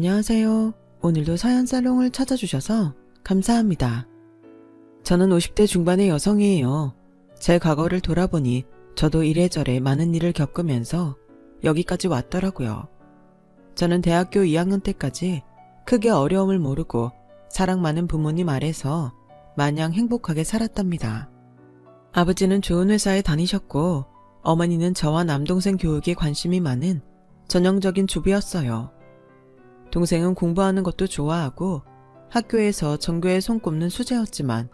안녕하세요. 오늘도 사연살롱을 찾아주셔서 감사합니다. 저는 50대 중반의 여성이에요. 제 과거를 돌아보니 저도 이래저래 많은 일을 겪으면서 여기까지 왔더라고요. 저는 대학교 2학년 때까지 크게 어려움을 모르고 사랑 많은 부모님 아래서 마냥 행복하게 살았답니다. 아버지는 좋은 회사에 다니셨고 어머니는 저와 남동생 교육에 관심이 많은 전형적인 주부였어요. 동생은 공부하는 것도 좋아하고 학교에서 전교에 손꼽는 수재였지만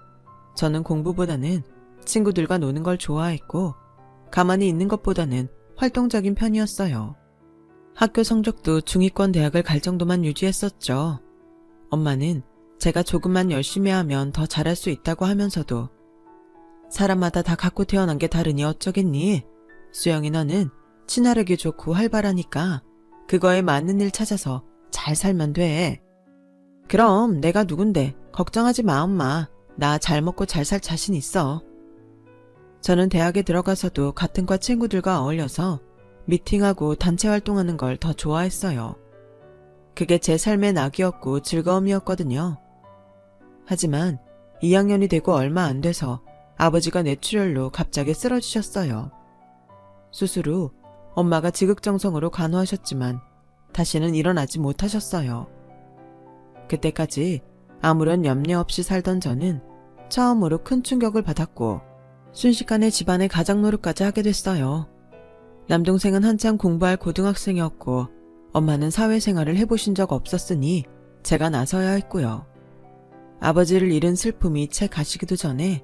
저는 공부보다는 친구들과 노는 걸 좋아했고 가만히 있는 것보다는 활동적인 편이었어요. 학교 성적도 중위권 대학을 갈 정도만 유지했었죠. 엄마는 제가 조금만 열심히 하면 더 잘할 수 있다고 하면서도 사람마다 다 갖고 태어난 게 다르니 어쩌겠니? 수영이 너는 친화력이 좋고 활발하니까 그거에 맞는 일 찾아서 잘 살면 돼. 그럼 내가 누군데 걱정하지 마 엄마. 나 잘 먹고 잘 살 자신 있어. 저는 대학에 들어가서도 같은 과 친구들과 어울려서 미팅하고 단체 활동하는 걸 더 좋아했어요. 그게 제 삶의 낙이었고 즐거움이었거든요. 하지만 2학년이 되고 얼마 안 돼서 아버지가 뇌출혈로 갑자기 쓰러지셨어요. 수술 후 엄마가 지극정성으로 간호하셨지만 다시는 일어나지 못하셨어요. 그때까지 아무런 염려 없이 살던 저는 처음으로 큰 충격을 받았고 순식간에 집안의 가장 노릇까지 하게 됐어요. 남동생은 한창 공부할 고등학생이었고 엄마는 사회생활을 해보신 적 없었으니 제가 나서야 했고요. 아버지를 잃은 슬픔이 채 가시기도 전에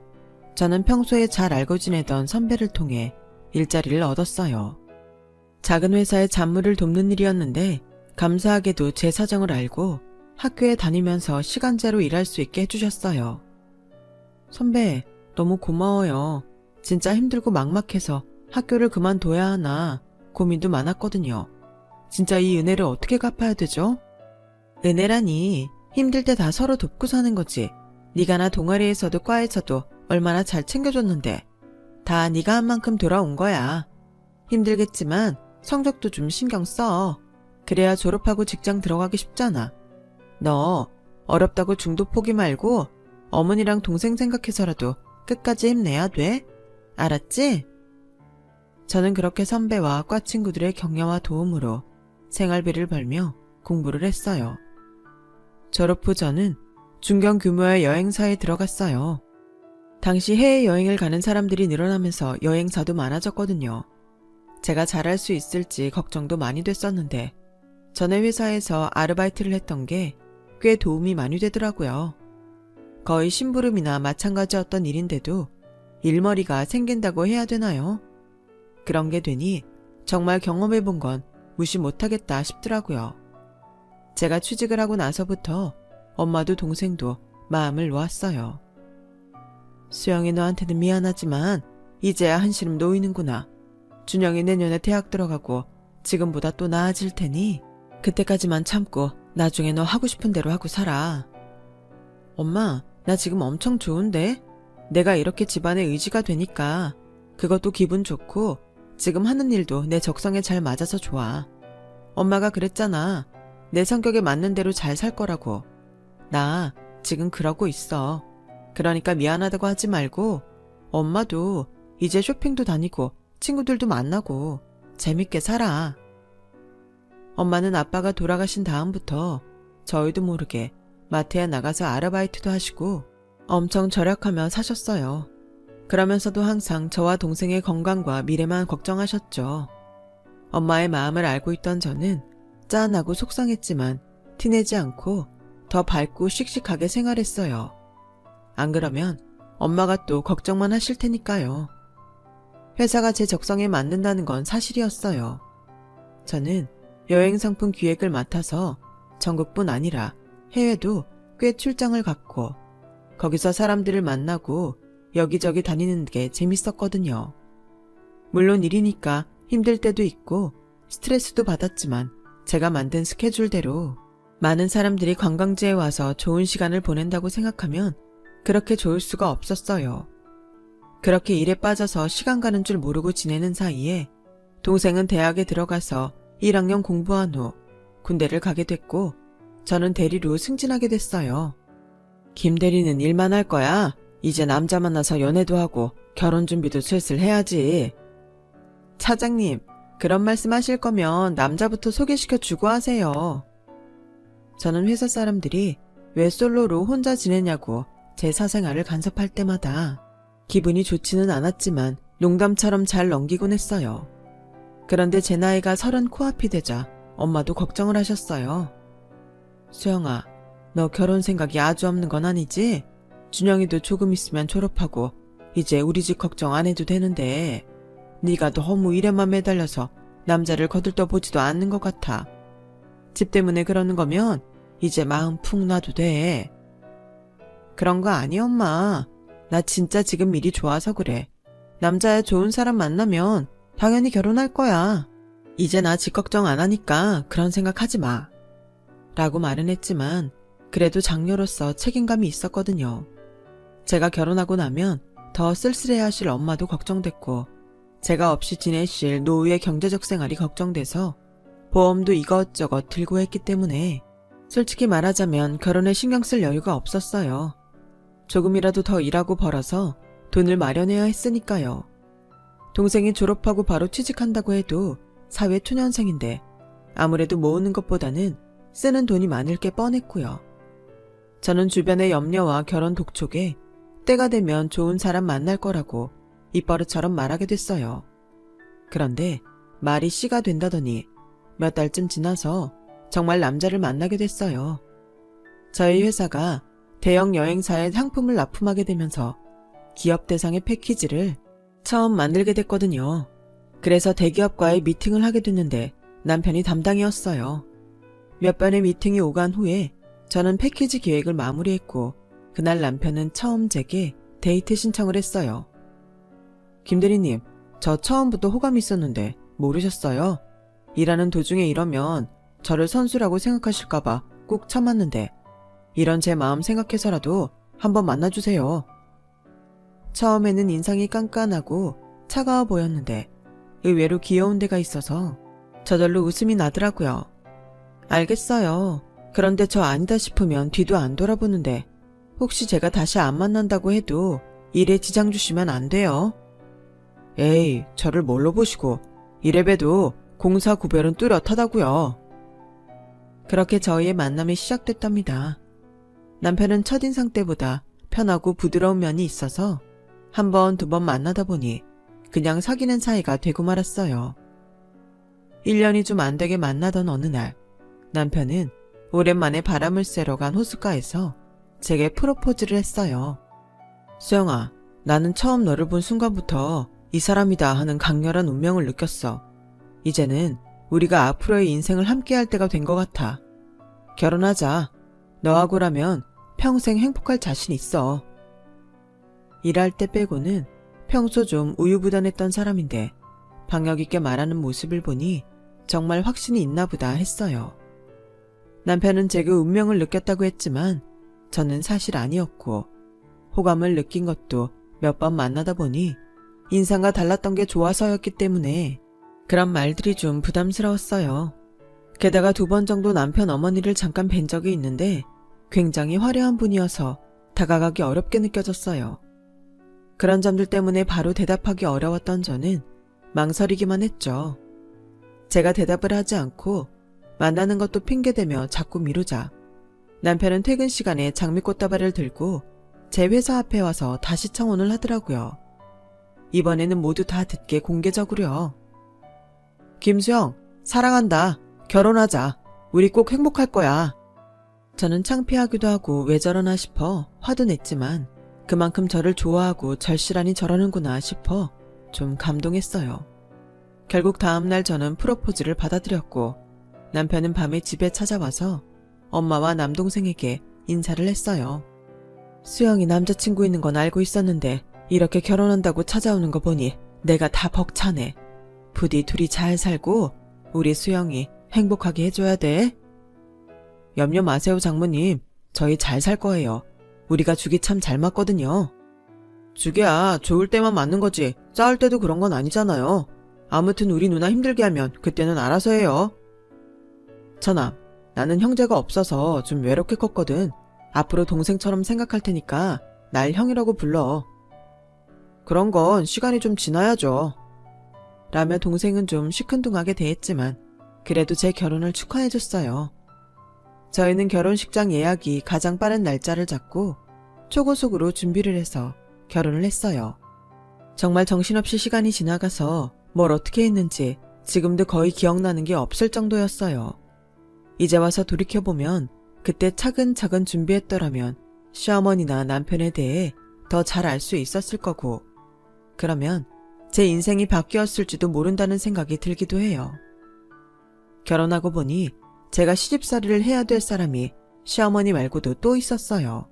저는 평소에 잘 알고 지내던 선배를 통해 일자리를 얻었어요. 작은 회사의 잡무를 돕는 일이었는데 감사하게도 제 사정을 알고 학교에 다니면서 시간제로 일할 수 있게 해주셨어요. 선배, 너무 고마워요. 진짜 힘들고 막막해서 학교를 그만둬야 하나 고민도 많았거든요. 진짜 이 은혜를 어떻게 갚아야 되죠? 은혜라니 힘들 때 다 서로 돕고 사는 거지. 네가 나 동아리에서도 과에서도 얼마나 잘 챙겨줬는데 다 네가 한 만큼 돌아온 거야. 힘들겠지만 성적도 좀 신경 써. 그래야 졸업하고 직장 들어가기 쉽잖아. 너 어렵다고 중도 포기 말고 어머니랑 동생 생각해서라도 끝까지 힘내야 돼. 알았지? 저는 그렇게 선배와 과 친구들의 격려와 도움으로 생활비를 벌며 공부를 했어요. 졸업 후 저는 중견 규모의 여행사에 들어갔어요. 당시 해외여행을 가는 사람들이 늘어나면서 여행사도 많아졌거든요. 제가 잘할 수 있을지 걱정도 많이 됐었는데 전에 회사에서 아르바이트를 했던 게 꽤 도움이 많이 되더라고요. 거의 심부름이나 마찬가지였던 일인데도 일머리가 생긴다고 해야 되나요? 그런 게 되니 정말 경험해본 건 무시 못하겠다 싶더라고요. 제가 취직을 하고 나서부터 엄마도 동생도 마음을 놓았어요. 수영이 너한테는 미안하지만 이제야 한시름 놓이는구나. 준영이 내년에 대학 들어가고 지금보다 또 나아질 테니 그때까지만 참고 나중에 너 하고 싶은 대로 하고 살아. 엄마, 나 지금 엄청 좋은데? 내가 이렇게 집안의 의지가 되니까 그것도 기분 좋고 지금 하는 일도 내 적성에 잘 맞아서 좋아. 엄마가 그랬잖아. 내 성격에 맞는 대로 잘 살 거라고. 나 지금 그러고 있어. 그러니까 미안하다고 하지 말고 엄마도 이제 쇼핑도 다니고 친구들도 만나고 재밌게 살아. 엄마는 아빠가 돌아가신 다음부터 저희도 모르게 마트에 나가서 아르바이트도 하시고 엄청 절약하며 사셨어요. 그러면서도 항상 저와 동생의 건강과 미래만 걱정하셨죠. 엄마의 마음을 알고 있던 저는 짠하고 속상했지만 티내지 않고 더 밝고 씩씩하게 생활했어요. 안 그러면 엄마가 또 걱정만 하실 테니까요. 회사가 제 적성에 맞는다는 건 사실이었어요. 저는 여행상품 기획을 맡아서 전국뿐 아니라 해외도 꽤 출장을 갔고 거기서 사람들을 만나고 여기저기 다니는 게 재밌었거든요. 물론 일이니까 힘들 때도 있고 스트레스도 받았지만 제가 만든 스케줄대로 많은 사람들이 관광지에 와서 좋은 시간을 보낸다고 생각하면 그렇게 좋을 수가 없었어요. 그렇게 일에 빠져서 시간 가는 줄 모르고 지내는 사이에 동생은 대학에 들어가서 1학년 공부한 후 군대를 가게 됐고 저는 대리로 승진하게 됐어요. 김 대리는 일만 할 거야. 이제 남자 만나서 연애도 하고 결혼 준비도 슬슬 해야지. 차장님, 그런 말씀 하실 거면 남자부터 소개시켜 주고 하세요. 저는 회사 사람들이 왜 솔로로 혼자 지내냐고 제 사생활을 간섭할 때마다 기분이 좋지는 않았지만 농담처럼 잘 넘기곤 했어요. 그런데 제 나이가 30 코앞이 되자 엄마도 걱정을 하셨어요. 수영아, 너 결혼 생각이 아주 없는 건 아니지? 준영이도 조금 있으면 졸업하고 이제 우리 집 걱정 안 해도 되는데 네가 너무 일에만 매달려서 남자를 거들떠보지도 않는 것 같아. 집 때문에 그러는 거면 이제 마음 푹 놔도 돼. 그런 거 아니 엄마. 나 진짜 지금 일이 좋아서 그래. 남자야 좋은 사람 만나면 당연히 결혼할 거야. 이제 나 집 걱정 안 하니까 그런 생각하지 마. 라고 말은 했지만 그래도 장녀로서 책임감이 있었거든요. 제가 결혼하고 나면 더 쓸쓸해 하실 엄마도 걱정됐고 제가 없이 지내실 노후의 경제적 생활이 걱정돼서 보험도 이것저것 들고 했기 때문에 솔직히 말하자면 결혼에 신경 쓸 여유가 없었어요. 조금이라도 더 일하고 벌어서 돈을 마련해야 했으니까요. 동생이 졸업하고 바로 취직한다고 해도 사회 초년생인데 아무래도 모으는 것보다는 쓰는 돈이 많을 게 뻔했고요. 저는 주변의 염려와 결혼 독촉에 때가 되면 좋은 사람 만날 거라고 입버릇처럼 말하게 됐어요. 그런데 말이 씨가 된다더니 몇 달쯤 지나서 정말 남자를 만나게 됐어요. 저희 회사가 대형 여행사에 상품을 납품하게 되면서 기업 대상의 패키지를 처음 만들게 됐거든요. 그래서 대기업과의 미팅을 하게 됐는데 남편이 담당이었어요. 몇 번의 미팅이 오간 후에 저는 패키지 기획을 마무리했고 그날 남편은 처음 제게 데이트 신청을 했어요. 김 대리님, 저 처음부터 호감이 있었는데 모르셨어요? 일하는 도중에 이러면 저를 선수라고 생각하실까봐 꾹 참았는데 이런 제 마음 생각해서라도 한번 만나주세요. 처음에는 인상이 깐깐하고 차가워 보였는데 의외로 귀여운 데가 있어서 저절로 웃음이 나더라고요. 알겠어요. 그런데 저 아니다 싶으면 뒤도 안 돌아보는데 혹시 제가 다시 안 만난다고 해도 일에 지장 주시면 안 돼요. 에이, 저를 뭘로 보시고 이래봬도 공사 구별은 뚜렷하다고요. 그렇게 저희의 만남이 시작됐답니다. 남편은 첫인상 때보다 편하고 부드러운 면이 있어서 한 번, 두 번 만나다 보니 그냥 사귀는 사이가 되고 말았어요. 1년이 좀 안 되게 만나던 어느 날 남편은 오랜만에 바람을 쐬러 간 호숫가에서 제게 프로포즈를 했어요. 수영아, 나는 처음 너를 본 순간부터 이 사람이다 하는 강렬한 운명을 느꼈어. 이제는 우리가 앞으로의 인생을 함께할 때가 된 것 같아. 결혼하자. 너하고라면 평생 행복할 자신 있어. 일할 때 빼고는 평소 좀 우유부단했던 사람인데 박력 있게 말하는 모습을 보니 정말 확신이 있나 보다 했어요. 남편은 제게 운명을 느꼈다고 했지만 저는 사실 아니었고 호감을 느낀 것도 몇 번 만나다 보니 인상과 달랐던 게 좋아서였기 때문에 그런 말들이 좀 부담스러웠어요. 게다가 2번 정도 남편 어머니를 잠깐 뵌 적이 있는데 굉장히 화려한 분이어서 다가가기 어렵게 느껴졌어요. 그런 점들 때문에 바로 대답하기 어려웠던 저는 망설이기만 했죠. 제가 대답을 하지 않고 만나는 것도 핑계대며 자꾸 미루자 남편은 퇴근 시간에 장미꽃다발을 들고 제 회사 앞에 와서 다시 청혼을 하더라고요. 이번에는 모두 다 듣게 공개적으로요. 김수영, 사랑한다. 결혼하자. 우리 꼭 행복할 거야. 저는 창피하기도 하고 왜 저러나 싶어 화도 냈지만 그만큼 저를 좋아하고 절실하니 저러는구나 싶어 좀 감동했어요. 결국 다음날 저는 프로포즈를 받아들였고 남편은 밤에 집에 찾아와서 엄마와 남동생에게 인사를 했어요. 수영이 남자친구 있는 건 알고 있었는데 이렇게 결혼한다고 찾아오는 거 보니 내가 다 벅차네. 부디 둘이 잘 살고 우리 수영이 행복하게 해줘야 돼. 염려 마세요 장모님. 저희 잘 살 거예요. 우리가 죽이 참 잘 맞거든요. 죽이야 좋을 때만 맞는 거지 싸울 때도 그런 건 아니잖아요. 아무튼 우리 누나 힘들게 하면 그때는 알아서 해요. 처남, 나는 형제가 없어서 좀 외롭게 컸거든. 앞으로 동생처럼 생각할 테니까 날 형이라고 불러. 그런 건 시간이 좀 지나야죠. 라며 동생은 좀 시큰둥하게 대했지만 그래도 제 결혼을 축하해줬어요. 저희는 결혼식장 예약이 가장 빠른 날짜를 잡고 초고속으로 준비를 해서 결혼을 했어요. 정말 정신없이 시간이 지나가서 뭘 어떻게 했는지 지금도 거의 기억나는 게 없을 정도였어요. 이제 와서 돌이켜보면 그때 차근차근 준비했더라면 시어머니나 남편에 대해 더 잘 알 수 있었을 거고, 그러면 제 인생이 바뀌었을지도 모른다는 생각이 들기도 해요. 결혼하고 보니 제가 시집살이를 해야 될 사람이 시어머니 말고도 또 있었어요.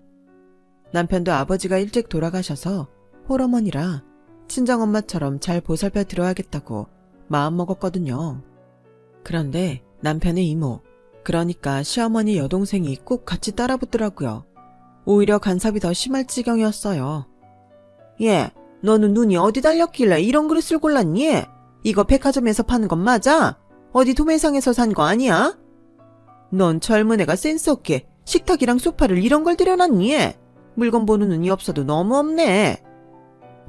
남편도 아버지가 일찍 돌아가셔서 홀어머니라 친정엄마처럼 잘 보살펴 드려야겠다고 마음먹었거든요. 그런데 남편의 이모, 그러니까 시어머니 여동생이 꼭 같이 따라붙더라고요. 오히려 간섭이 더 심할 지경이었어요. 얘, 너는 눈이 어디 달렸길래 이런 그릇을 골랐니? 이거 백화점에서 파는 건 맞아? 어디 도매상에서 산 거 아니야? 넌 젊은 애가 센스 없게 식탁이랑 소파를 이런 걸 들여놨니? 물건 보는 눈이 없어도 너무 없네.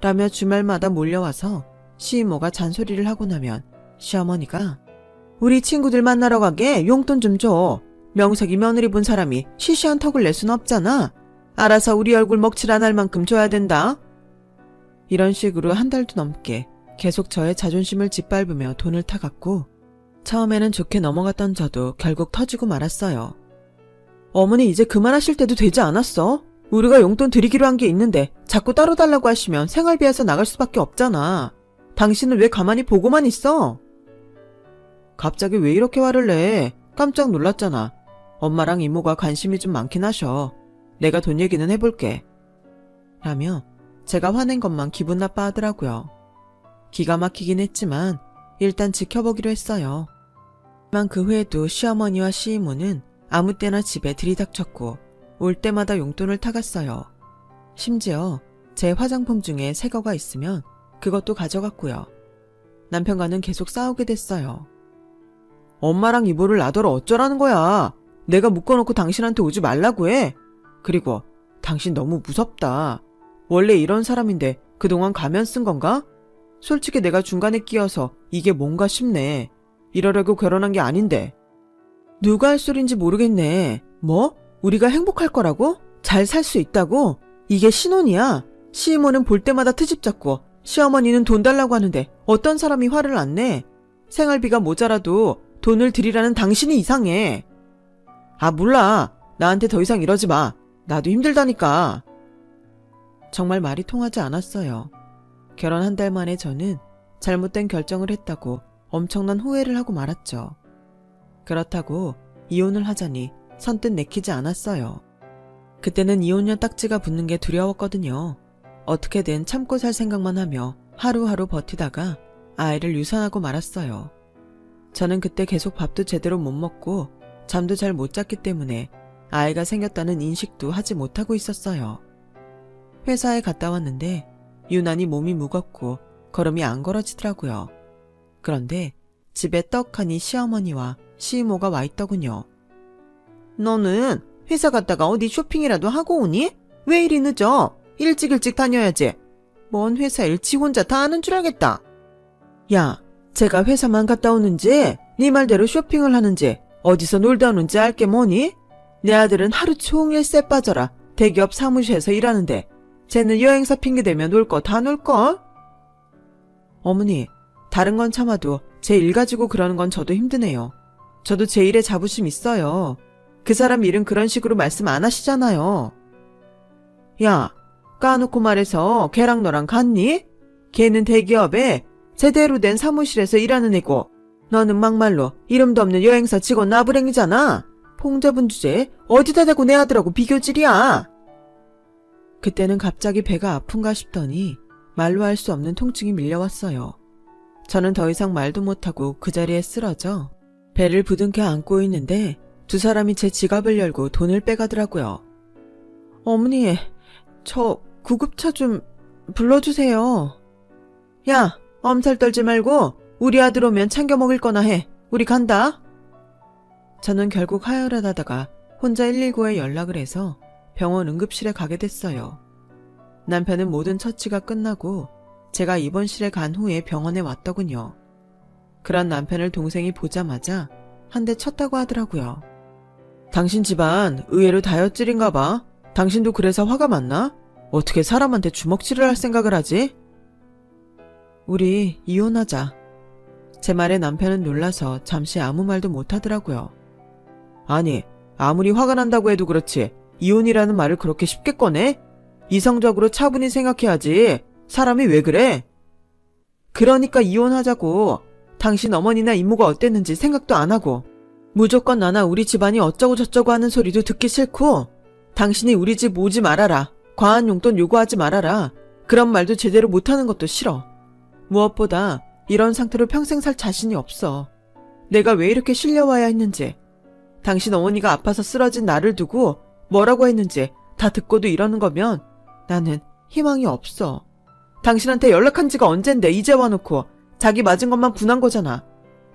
라며 주말마다 몰려와서 시이모가 잔소리를 하고 나면 시어머니가 우리 친구들 만나러 가게 용돈 좀 줘. 명색이 며느리 본 사람이 시시한 턱을 낼 순 없잖아. 알아서 우리 얼굴 먹칠 안 할 만큼 줘야 된다. 이런 식으로 한 달도 넘게 계속 저의 자존심을 짓밟으며 돈을 타갔고, 처음에는 좋게 넘어갔던 저도 결국 터지고 말았어요. 어머니 이제 그만하실 때도 되지 않았어? 우리가 용돈 드리기로 한 게 있는데 자꾸 따로 달라고 하시면 생활비에서 나갈 수밖에 없잖아. 당신은 왜 가만히 보고만 있어? 갑자기 왜 이렇게 화를 내? 깜짝 놀랐잖아. 엄마랑 이모가 관심이 좀 많긴 하셔. 내가 돈 얘기는 해볼게. 라며 제가 화낸 것만 기분 나빠하더라고요. 기가 막히긴 했지만 일단 지켜보기로 했어요. 하지만 그 후에도 시어머니와 시이모는 아무 때나 집에 들이닥쳤고 올 때마다 용돈을 타갔어요. 심지어 제 화장품 중에 새 거가 있으면 그것도 가져갔고요. 남편과는 계속 싸우게 됐어요. 엄마랑 이모를 놔둬라 어쩌라는 거야. 내가 묶어놓고 당신한테 오지 말라고 해. 그리고 당신 너무 무섭다. 원래 이런 사람인데 그동안 가면 쓴 건가? 솔직히 내가 중간에 끼어서 이게 뭔가 싶네. 이러려고 결혼한 게 아닌데. 누가 할 소린지 모르겠네. 뭐? 우리가 행복할 거라고? 잘 살 수 있다고? 이게 신혼이야. 시이모는 볼 때마다 트집 잡고 시어머니는 돈 달라고 하는데 어떤 사람이 화를 안 내? 생활비가 모자라도 돈을 드리라는 당신이 이상해. 아 몰라. 나한테 더 이상 이러지 마. 나도 힘들다니까. 정말 말이 통하지 않았어요. 결혼 한 달 만에 저는 잘못된 결정을 했다고 엄청난 후회를 하고 말았죠. 그렇다고 이혼을 하자니 선뜻 내키지 않았어요. 그때는 이혼녀 딱지가 붙는 게 두려웠거든요. 어떻게든 참고 살 생각만 하며 하루하루 버티다가 아이를 유산하고 말았어요. 저는 그때 계속 밥도 제대로 못 먹고 잠도 잘 못 잤기 때문에 아이가 생겼다는 인식도 하지 못하고 있었어요. 회사에 갔다 왔는데 유난히 몸이 무겁고 걸음이 안 걸어지더라고요. 그런데 집에 떡하니 시어머니와 시이모가 와 있더군요. 너는 회사 갔다가 어디 쇼핑이라도 하고 오니? 왜 이리 늦어? 일찍 다녀야지. 뭔 회사 일 지 혼자 다 아는 줄 알겠다. 야, 제가 회사만 갔다 오는지 네 말대로 쇼핑을 하는지 어디서 놀다 오는지 알게 뭐니? 내 아들은 하루 종일 쎄 빠져라 대기업 사무실에서 일하는데 쟤는 여행사 핑계대며 놀 거 다 놀걸? 어머니, 다른 건 참아도 제 일 가지고 그러는 건 저도 힘드네요. 저도 제 일에 자부심 있어요. 그 사람 일은 그런 식으로 말씀 안 하시잖아요. 야, 까놓고 말해서 걔랑 너랑 같니? 걔는 대기업에 제대로 된 사무실에서 일하는 애고 너는 막말로 이름도 없는 여행사 직원 나부랭이잖아. 봉잡은 주제에 어디다 대고 내 아들하고 비교질이야. 그때는 갑자기 배가 아픈가 싶더니 말로 할 수 없는 통증이 밀려왔어요. 저는 더 이상 말도 못하고 그 자리에 쓰러져 배를 부둥켜 안고 있는데 두 사람이 제 지갑을 열고 돈을 빼가더라고요. 어머니, 저 구급차 좀 불러주세요. 야, 엄살 떨지 말고 우리 아들 오면 챙겨 먹을 거나 해. 우리 간다. 저는 결국 하혈하다가 혼자 119에 연락을 해서 병원 응급실에 가게 됐어요. 남편은 모든 처치가 끝나고 제가 입원실에 간 후에 병원에 왔더군요. 그런 남편을 동생이 보자마자 한 대 쳤다고 하더라고요. 당신 집안 의외로 다혈질인가 봐. 당신도 그래서 화가 많나? 어떻게 사람한테 주먹질을 할 생각을 하지? 우리 이혼하자. 제 말에 남편은 놀라서 잠시 아무 말도 못하더라고요. 아니, 아무리 화가 난다고 해도 그렇지 이혼이라는 말을 그렇게 쉽게 꺼내? 이성적으로 차분히 생각해야지. 사람이 왜 그래? 그러니까 이혼하자고. 당신 어머니나 이모가 어땠는지 생각도 안 하고 무조건 나나 우리 집안이 어쩌고 저쩌고 하는 소리도 듣기 싫고 당신이 우리 집 오지 말아라. 과한 용돈 요구하지 말아라. 그런 말도 제대로 못하는 것도 싫어. 무엇보다 이런 상태로 평생 살 자신이 없어. 내가 왜 이렇게 실려와야 했는지, 당신 어머니가 아파서 쓰러진 나를 두고 뭐라고 했는지 다 듣고도 이러는 거면 나는 희망이 없어. 당신한테 연락한 지가 언젠데 이제 와놓고 자기 맞은 것만 분한 거잖아.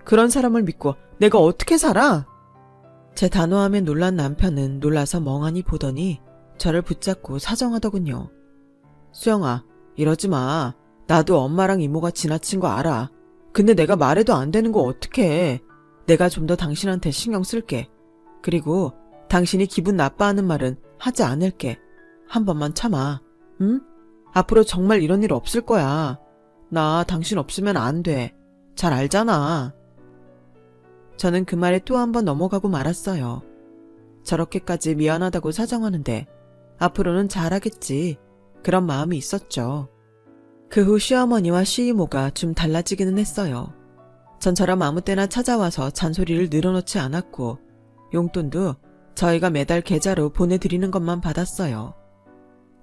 그런 사람을 믿고 내가 어떻게 살아? 제 단호함에 놀란 남편은 놀라서 멍하니 보더니 저를 붙잡고 사정하더군요. 수영아, 이러지 마. 나도 엄마랑 이모가 지나친 거 알아. 근데 내가 말해도 안 되는 거 어떡해. 내가 좀 더 당신한테 신경 쓸게. 그리고 당신이 기분 나빠하는 말은 하지 않을게. 한 번만 참아. 응? 앞으로 정말 이런 일 없을 거야. 나 당신 없으면 안 돼. 잘 알잖아. 저는 그 말에 또 한 번 넘어가고 말았어요. 저렇게까지 미안하다고 사정하는데 앞으로는 잘하겠지. 그런 마음이 있었죠. 그 후 시어머니와 시이모가 좀 달라지기는 했어요. 전처럼 아무 때나 찾아와서 잔소리를 늘어놓지 않았고 용돈도 저희가 매달 계좌로 보내드리는 것만 받았어요.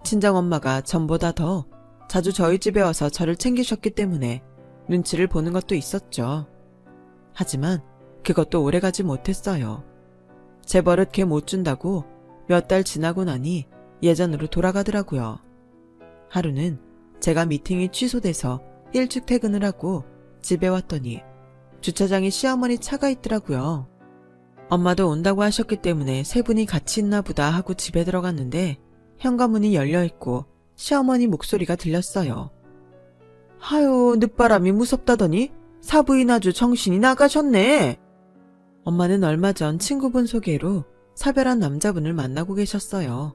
친정엄마가 전보다 더 자주 저희 집에 와서 저를 챙기셨기 때문에 눈치를 보는 것도 있었죠. 하지만 그것도 오래가지 못했어요. 제 버릇 걔 못 준다고 몇 달 지나고 나니 예전으로 돌아가더라고요. 하루는 제가 미팅이 취소돼서 일찍 퇴근을 하고 집에 왔더니 주차장에 시어머니 차가 있더라고요. 엄마도 온다고 하셨기 때문에 세 분이 같이 있나 보다 하고 집에 들어갔는데 현관문이 열려있고 시어머니 목소리가 들렸어요. 하요, 늦바람이 무섭다더니 사부인 아주 정신이 나가셨네. 엄마는 얼마 전 친구분 소개로 사별한 남자분을 만나고 계셨어요.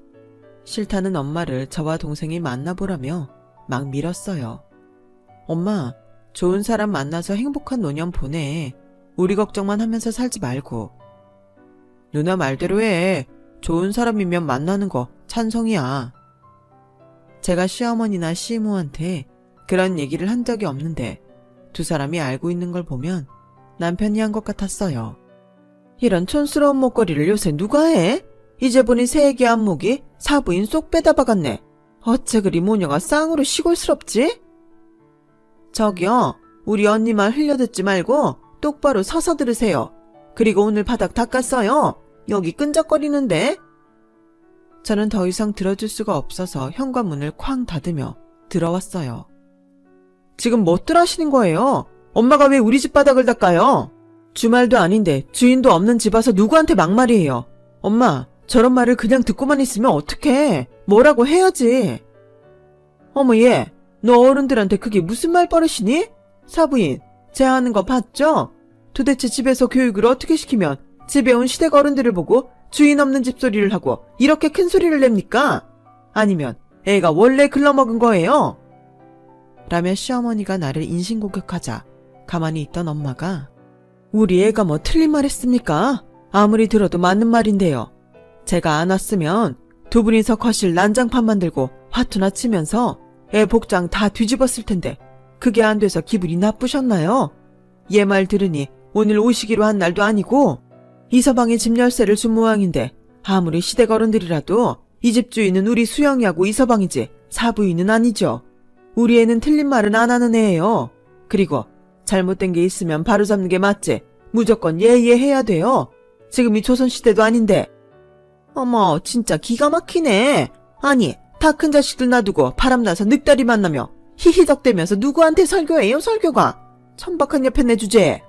싫다는 엄마를 저와 동생이 만나보라며 막 밀었어요. 엄마, 좋은 사람 만나서 행복한 노년 보내. 우리 걱정만 하면서 살지 말고. 누나 말대로 해. 좋은 사람이면 만나는 거 찬성이야. 제가 시어머니나 시이모한테 그런 얘기를 한 적이 없는데 두 사람이 알고 있는 걸 보면 남편이 한 것 같았어요. 이런 촌스러운 목걸이를 요새 누가 해? 이제 보니 새애기 안목이 사부인 쏙 빼다 박았네. 어째 그리 모녀가 쌍으로 시골스럽지? 저기요, 우리 언니 말 흘려듣지 말고 똑바로 서서 들으세요. 그리고 오늘 바닥 닦았어요. 여기 끈적거리는데. 저는 더 이상 들어줄 수가 없어서 현관문을 쾅 닫으며 들어왔어요. 지금 뭐들 하시는 거예요? 엄마가 왜 우리 집 바닥을 닦아요? 주말도 아닌데 주인도 없는 집 와서 누구한테 막말이에요. 엄마, 저런 말을 그냥 듣고만 있으면 어떡해. 뭐라고 해야지. 어머 얘, 너 어른들한테 그게 무슨 말버릇이니? 사부인, 제 하는 거 봤죠? 도대체 집에서 교육을 어떻게 시키면 집에 온 시댁 어른들을 보고 주인 없는 집소리를 하고 이렇게 큰 소리를 냅니까? 아니면 애가 원래 글러먹은 거예요? 라며 시어머니가 나를 인신공격하자 가만히 있던 엄마가 우리 애가 뭐 틀린 말 했습니까? 아무리 들어도 맞는 말인데요. 제가 안 왔으면 두 분이서 거실 난장판 만들고 화투나 치면서 애 복장 다 뒤집었을 텐데 그게 안 돼서 기분이 나쁘셨나요? 얘 말 들으니 오늘 오시기로 한 날도 아니고 이서방이 집 열쇠를 준 모양인데 아무리 시댁 어른들이라도 이 집 주인은 우리 수영이하고 이서방이지 사부인은 아니죠. 우리 애는 틀린 말은 안 하는 애예요. 그리고 잘못된 게 있으면 바로잡는 게 맞지. 무조건 예의해야 돼요. 지금이 조선시대도 아닌데. 어머, 진짜 기가 막히네. 아니, 다 큰 자식들 놔두고 바람나서 늑다리 만나며 히히덕대면서 누구한테 설교해요, 설교가. 천박한 옆에 내 주제에.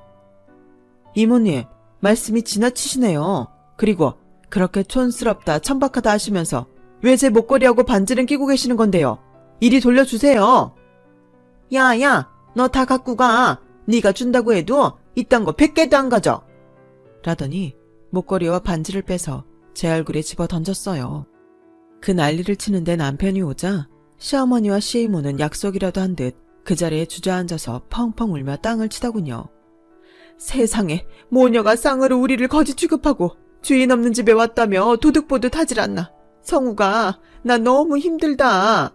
이모님, 말씀이 지나치시네요. 그리고 그렇게 촌스럽다 천박하다 하시면서 왜 제 목걸이하고 반지는 끼고 계시는 건데요? 이리 돌려주세요. 야야, 너 다 갖고 가. 네가 준다고 해도 이딴 거 100개도 안 가져. 라더니 목걸이와 반지를 빼서 제 얼굴에 집어 던졌어요. 그 난리를 치는데 남편이 오자 시어머니와 시이모는 약속이라도 한 듯 그 자리에 주저앉아서 펑펑 울며 땅을 치더군요. 세상에, 모녀가 쌍으로 우리를 거지 취급하고 주인 없는 집에 왔다며 도둑보듯 하질 않나. 성우가 나 너무 힘들다.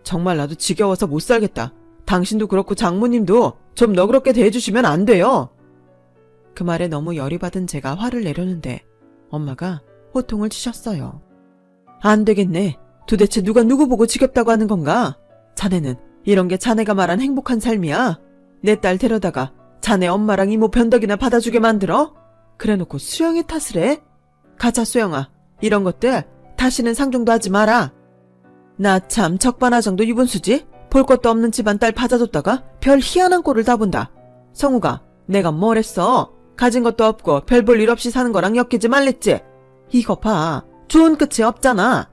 정말 나도 지겨워서 못 살겠다. 당신도 그렇고 장모님도 좀 너그럽게 대해주시면 안 돼요. 그 말에 너무 열이 받은 제가 화를 내려는데 엄마가 호통을 치셨어요. 안 되겠네. 도대체 누가 누구 보고 지겹다고 하는 건가? 자네는 이런 게 자네가 말한 행복한 삶이야? 내 딸 데려다가 자네 엄마랑 이모 변덕이나 받아주게 만들어? 그래놓고 수영의 탓을 해? 가자 수영아. 이런 것들 다시는 상종도 하지 마라. 나 참 적반하장도 유분수지? 볼 것도 없는 집안 딸 받아줬다가 별 희한한 꼴을 다 본다. 성우가 내가 뭘 했어? 가진 것도 없고 별 볼 일 없이 사는 거랑 엮이지 말랬지? 이거 봐. 좋은 끝이 없잖아.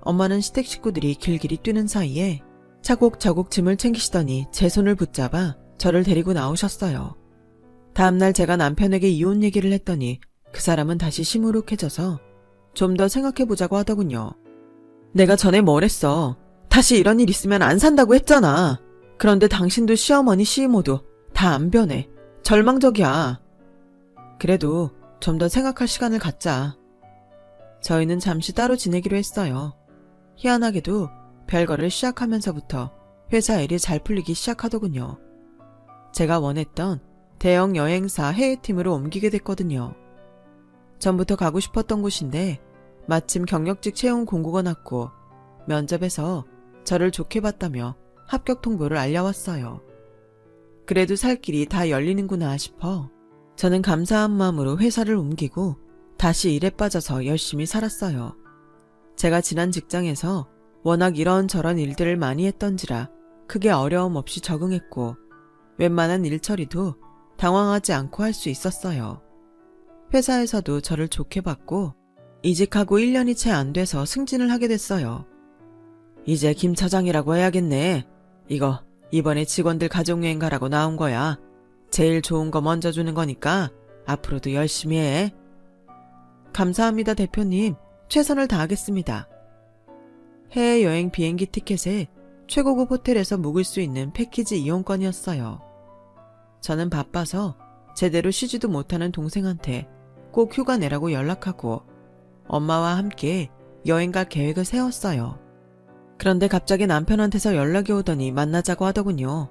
엄마는 시댁 식구들이 길길이 뛰는 사이에 차곡차곡 짐을 챙기시더니 제 손을 붙잡아 저를 데리고 나오셨어요. 다음날 제가 남편에게 이혼 얘기를 했더니 그 사람은 다시 시무룩해져서 좀 더 생각해보자고 하더군요. 내가 전에 뭘 했어. 다시 이런 일 있으면 안 산다고 했잖아. 그런데 당신도 시어머니 시이모도 다 안 변해. 절망적이야. 그래도 좀 더 생각할 시간을 갖자. 저희는 잠시 따로 지내기로 했어요. 희한하게도 별거를 시작하면서부터 회사 일이 잘 풀리기 시작하더군요. 제가 원했던 대형 여행사 해외팀으로 옮기게 됐거든요. 전부터 가고 싶었던 곳인데 마침 경력직 채용 공고가 났고 면접에서 저를 좋게 봤다며 합격 통보를 알려왔어요. 그래도 살 길이 다 열리는구나 싶어 저는 감사한 마음으로 회사를 옮기고 다시 일에 빠져서 열심히 살았어요. 제가 지난 직장에서 워낙 이런저런 일들을 많이 했던지라 크게 어려움 없이 적응했고 웬만한 일 처리도 당황하지 않고 할 수 있었어요. 회사에서도 저를 좋게 봤고 이직하고 1년이 채 안 돼서 승진을 하게 됐어요. 이제 김 차장이라고 해야겠네. 이거 이번에 직원들 가족여행 가라고 나온 거야. 제일 좋은 거 먼저 주는 거니까 앞으로도 열심히 해. 감사합니다 대표님. 최선을 다하겠습니다. 해외여행 비행기 티켓에 최고급 호텔에서 묵을 수 있는 패키지 이용권이었어요. 저는 바빠서 제대로 쉬지도 못하는 동생한테 꼭 휴가 내라고 연락하고 엄마와 함께 여행 갈 계획을 세웠어요. 그런데 갑자기 남편한테서 연락이 오더니 만나자고 하더군요.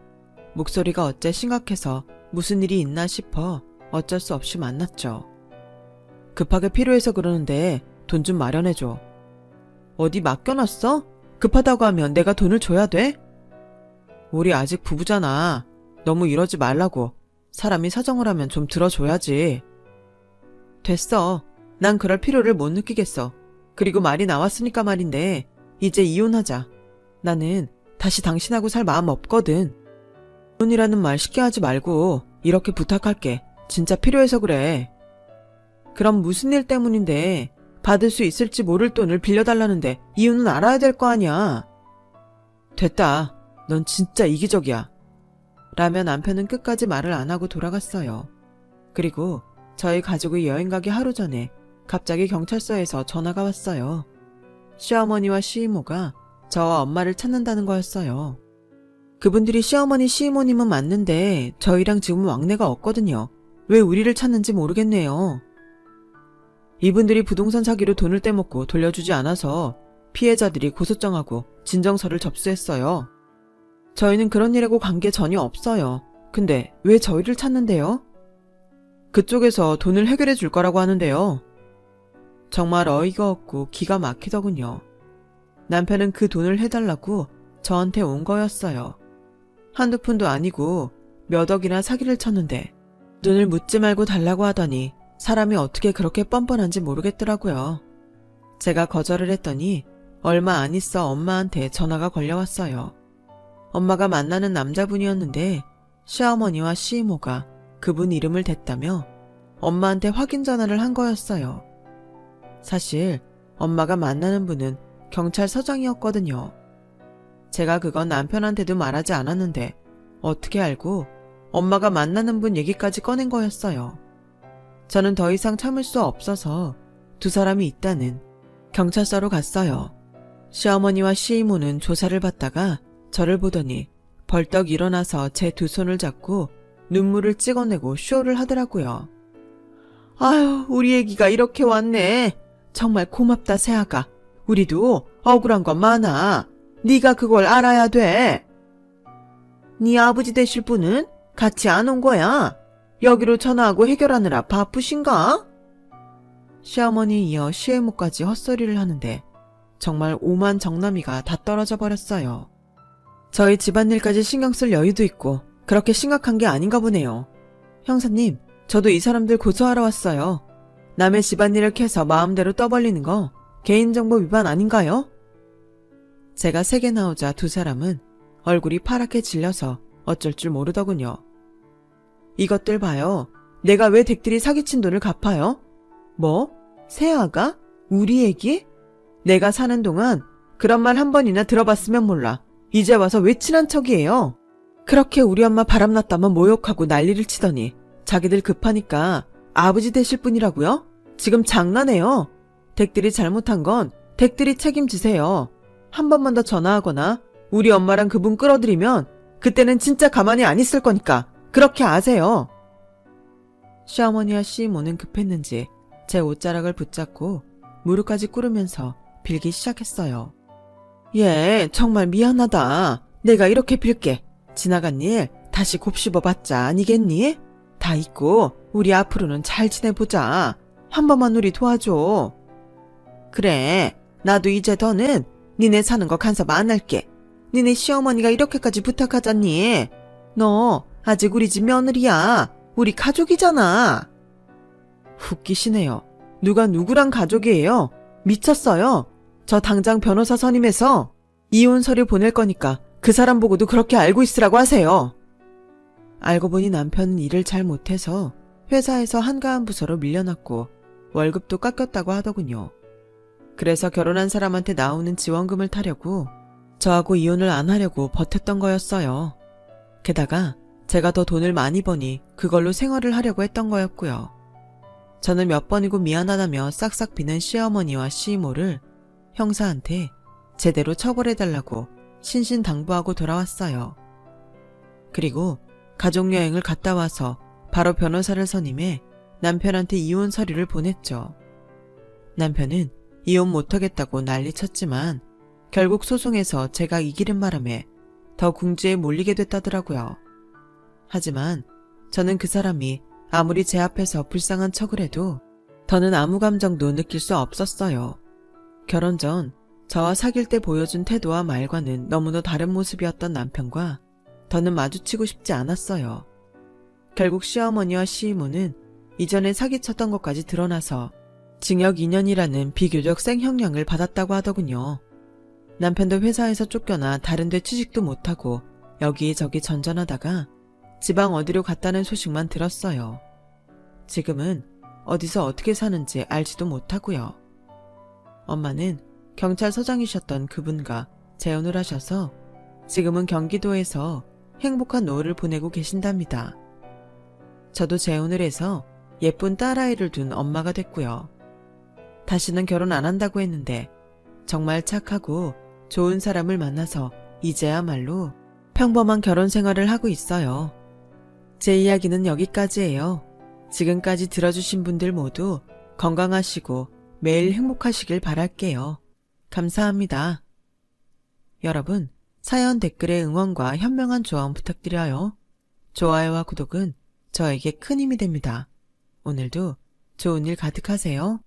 목소리가 어째 심각해서 무슨 일이 있나 싶어 어쩔 수 없이 만났죠. 급하게 필요해서 그러는데 돈 좀 마련해줘. 어디 맡겨놨어? 급하다고 하면 내가 돈을 줘야 돼? 우리 아직 부부잖아. 너무 이러지 말라고. 사람이 사정을 하면 좀 들어줘야지. 됐어. 난 그럴 필요를 못 느끼겠어. 그리고 말이 나왔으니까 말인데 이제 이혼하자. 나는 다시 당신하고 살 마음 없거든. 이혼이라는 말 쉽게 하지 말고 이렇게 부탁할게. 진짜 필요해서 그래. 그럼 무슨 일 때문인데 받을 수 있을지 모를 돈을 빌려달라는데 이유는 알아야 될 거 아니야. 됐다. 넌 진짜 이기적이야. 라며 남편은 끝까지 말을 안 하고 돌아갔어요. 그리고 저희 가족이 여행 가기 하루 전에 갑자기 경찰서에서 전화가 왔어요. 시어머니와 시이모가 저와 엄마를 찾는다는 거였어요. 그분들이 시어머니 시이모님은 맞는데 저희랑 지금 왕래가 없거든요. 왜 우리를 찾는지 모르겠네요. 이분들이 부동산 사기로 돈을 떼먹고 돌려주지 않아서 피해자들이 고소장하고 진정서를 접수했어요. 저희는 그런 일하고 관계 전혀 없어요. 근데 왜 저희를 찾는데요? 그쪽에서 돈을 해결해 줄 거라고 하는데요. 정말 어이가 없고 기가 막히더군요. 남편은 그 돈을 해달라고 저한테 온 거였어요. 한두 푼도 아니고 몇 억이나 사기를 쳤는데 돈을 묻지 말고 달라고 하더니 사람이 어떻게 그렇게 뻔뻔한지 모르겠더라고요. 제가 거절을 했더니 얼마 안 있어 엄마한테 전화가 걸려왔어요. 엄마가 만나는 남자분이었는데 시어머니와 시이모가 그분 이름을 댔다며 엄마한테 확인 전화를 한 거였어요. 사실 엄마가 만나는 분은 경찰서장이었거든요. 제가 그건 남편한테도 말하지 않았는데 어떻게 알고 엄마가 만나는 분 얘기까지 꺼낸 거였어요. 저는 더 이상 참을 수 없어서 두 사람이 있다는 경찰서로 갔어요. 시어머니와 시이모는 조사를 받다가 저를 보더니 벌떡 일어나서 제 두 손을 잡고 눈물을 찍어내고 쇼를 하더라고요. 아유, 우리 애기가 이렇게 왔네. 정말 고맙다, 새아가. 우리도 억울한 건 많아. 네가 그걸 알아야 돼. 네 아버지 되실 분은 같이 안 온 거야? 여기로 전화하고 해결하느라 바쁘신가? 시어머니에 이어 시애모까지 헛소리를 하는데 정말 오만 정남이가 다 떨어져 버렸어요. 저희 집안일까지 신경 쓸 여유도 있고 그렇게 심각한 게 아닌가 보네요. 형사님, 저도 이 사람들 고소하러 왔어요. 남의 집안일을 캐서 마음대로 떠벌리는 거 개인정보 위반 아닌가요? 제가 세게 나오자 두 사람은 얼굴이 파랗게 질려서 어쩔 줄 모르더군요. 이것들 봐요. 내가 왜 댁들이 사기친 돈을 갚아요? 뭐? 새아가? 우리 애기? 내가 사는 동안 그런 말 한 번이나 들어봤으면 몰라. 이제 와서 왜 친한 척이에요? 그렇게 우리 엄마 바람났다만 모욕하고 난리를 치더니 자기들 급하니까 아버지 되실 분이라고요? 지금 장난해요. 댁들이 잘못한 건 댁들이 책임지세요. 한 번만 더 전화하거나 우리 엄마랑 그분 끌어들이면 그때는 진짜 가만히 안 있을 거니까 그렇게 아세요. 시어머니와 시이모는 급했는지 제 옷자락을 붙잡고 무릎까지 꿇으면서 빌기 시작했어요. 얘 정말 미안하다. 내가 이렇게 빌게. 지나간 일 다시 곱씹어봤자 아니겠니? 다 잊고 우리 앞으로는 잘 지내보자. 한 번만 우리 도와줘. 그래, 나도 이제 더는 니네 사는 거 간섭 안 할게. 니네 시어머니가 이렇게까지 부탁하잖니. 너 아직 우리 집 며느리야. 우리 가족이잖아. 웃기시네요. 누가 누구랑 가족이에요? 미쳤어요. 저 당장 변호사 선임해서 이혼 서류 보낼 거니까 그 사람 보고도 그렇게 알고 있으라고 하세요. 알고 보니 남편은 일을 잘 못해서 회사에서 한가한 부서로 밀려났고 월급도 깎였다고 하더군요. 그래서 결혼한 사람한테 나오는 지원금을 타려고 저하고 이혼을 안 하려고 버텼던 거였어요. 게다가 제가 더 돈을 많이 버니 그걸로 생활을 하려고 했던 거였고요. 저는 몇 번이고 미안하다며 싹싹 비는 시어머니와 시이모를 형사한테 제대로 처벌해달라고 신신당부하고 돌아왔어요. 그리고 가족여행을 갔다 와서 바로 변호사를 선임해 남편한테 이혼 서류를 보냈죠. 남편은 이혼 못하겠다고 난리쳤지만 결국 소송에서 제가 이기는 바람에 더 궁지에 몰리게 됐다더라고요. 하지만 저는 그 사람이 아무리 제 앞에서 불쌍한 척을 해도 더는 아무 감정도 느낄 수 없었어요. 결혼 전 저와 사귈 때 보여준 태도와 말과는 너무도 다른 모습이었던 남편과 더는 마주치고 싶지 않았어요. 결국 시어머니와 시이모는 이전에 사기쳤던 것까지 드러나서 징역 2년이라는 비교적 생형량을 받았다고 하더군요. 남편도 회사에서 쫓겨나 다른 데 취직도 못하고 여기저기 전전하다가 지방 어디로 갔다는 소식만 들었어요. 지금은 어디서 어떻게 사는지 알지도 못하고요. 엄마는 경찰서장이셨던 그분과 재혼을 하셔서 지금은 경기도에서 행복한 노후를 보내고 계신답니다. 저도 재혼을 해서 예쁜 딸아이를 둔 엄마가 됐고요. 다시는 결혼 안 한다고 했는데 정말 착하고 좋은 사람을 만나서 이제야말로 평범한 결혼 생활을 하고 있어요. 제 이야기는 여기까지예요. 지금까지 들어주신 분들 모두 건강하시고 매일 행복하시길 바랄게요. 감사합니다. 여러분, 사연 댓글에 응원과 현명한 조언 부탁드려요. 좋아요와 구독은 저에게 큰 힘이 됩니다. 오늘도 좋은 일 가득하세요.